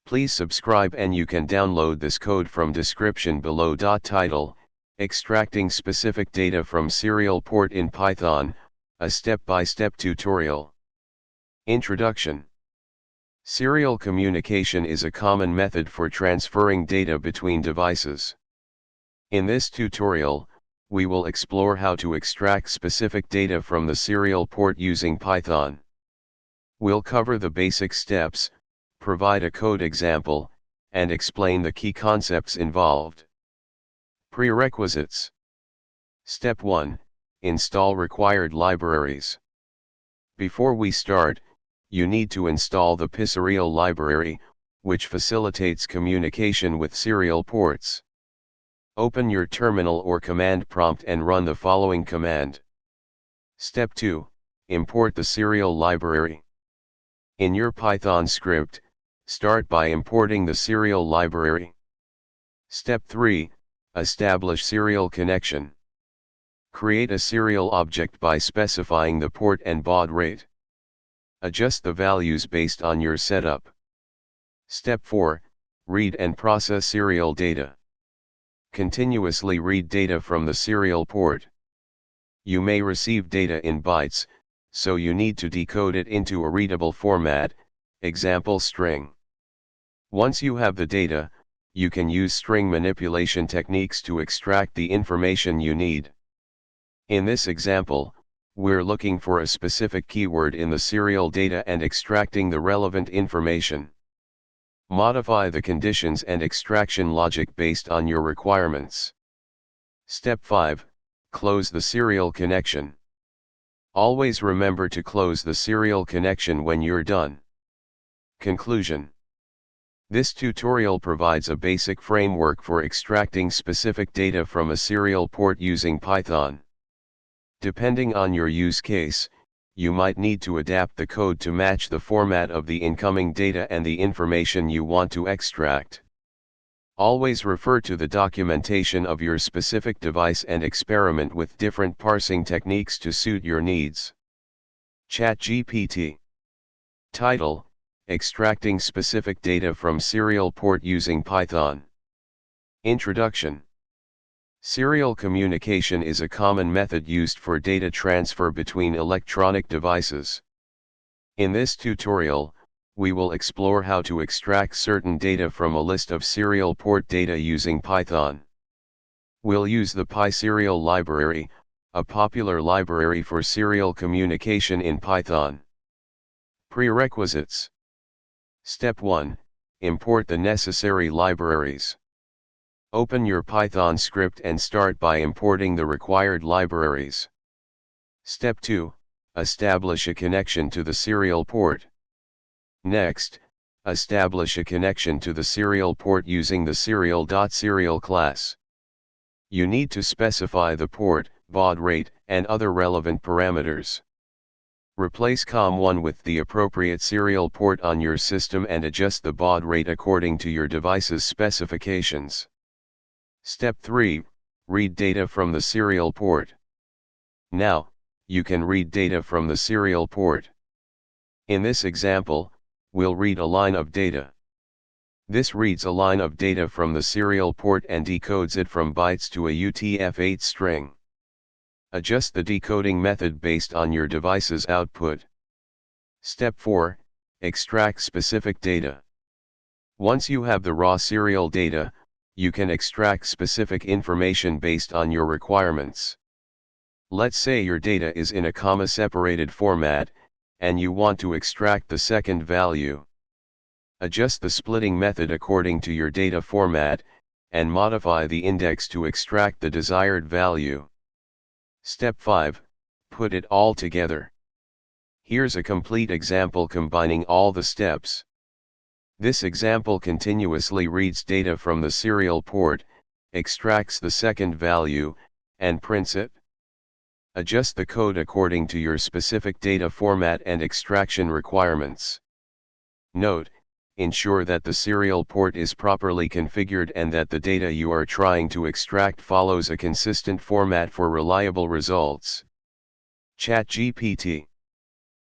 Please subscribe and you can download this code from description below. Title: Extracting specific data from serial port in Python, a step-by-step tutorial. Introduction. Serial communication is a common method for transferring data between devices. In this tutorial, we will explore how to extract specific data from the serial port using Python. We'll cover the basic steps, provide a code example, and explain the key concepts involved. Prerequisites. Step 1. Install required libraries. Before we start, you need to install the pyserial library, which facilitates communication with serial ports. Open your terminal or command prompt and run the following command. Step 2. Import the serial library. In your Python script, start by importing the serial library. Step 3. Establish serial connection. Create a serial object by specifying the port and baud rate. Adjust the values based on your setup. Step 4. Read and process serial data. Continuously read data from the serial port. You may receive data in bytes, so you need to decode it into a readable format, example string. Once you have the data, you can use string manipulation techniques to extract the information you need. In this example, we're looking for a specific keyword in the serial data and extracting the relevant information. Modify the conditions and extraction logic based on your requirements. Step 5. Close the serial connection. Always remember to close the serial connection when you're done. Conclusion. This tutorial provides a basic framework for extracting specific data from a serial port using Python. Depending on your use case, you might need to adapt the code to match the format of the incoming data and the information you want to extract. Always refer to the documentation of your specific device and experiment with different parsing techniques to suit your needs. ChatGPT. Title: Extracting specific data from serial port using Python. Introduction. Serial communication is a common method used for data transfer between electronic devices. In this tutorial, we will explore how to extract certain data from a list of serial port data using Python. We'll use the pyserial library, a popular library for serial communication in Python. Prerequisites. Step 1. Import the necessary libraries. Open your Python script and start by importing the required libraries. Step 2. Establish a connection to the serial port. Next, establish a connection to the serial port using the serial.serial class. You need to specify the port, baud rate, and other relevant parameters. Replace COM1 with the appropriate serial port on your system and adjust the baud rate according to your device's specifications. Step 3. Read data from the serial port. Now, you can read data from the serial port. In this example, we'll read a line of data. This reads a line of data from the serial port and decodes it from bytes to a UTF-8 string. Adjust the decoding method based on your device's output. Step 4. Extract specific data. Once you have the raw serial data, you can extract specific information based on your requirements. Let's say your data is in a comma-separated format, and you want to extract the second value. Adjust the splitting method according to your data format, and modify the index to extract the desired value. Step 5. Put it all together. Here's a complete example combining all the steps. This example continuously reads data from the serial port, extracts the second value, and prints it. Adjust the code according to your specific data format and extraction requirements. Note: ensure that the serial port is properly configured and that the data you are trying to extract follows a consistent format for reliable results. ChatGPT.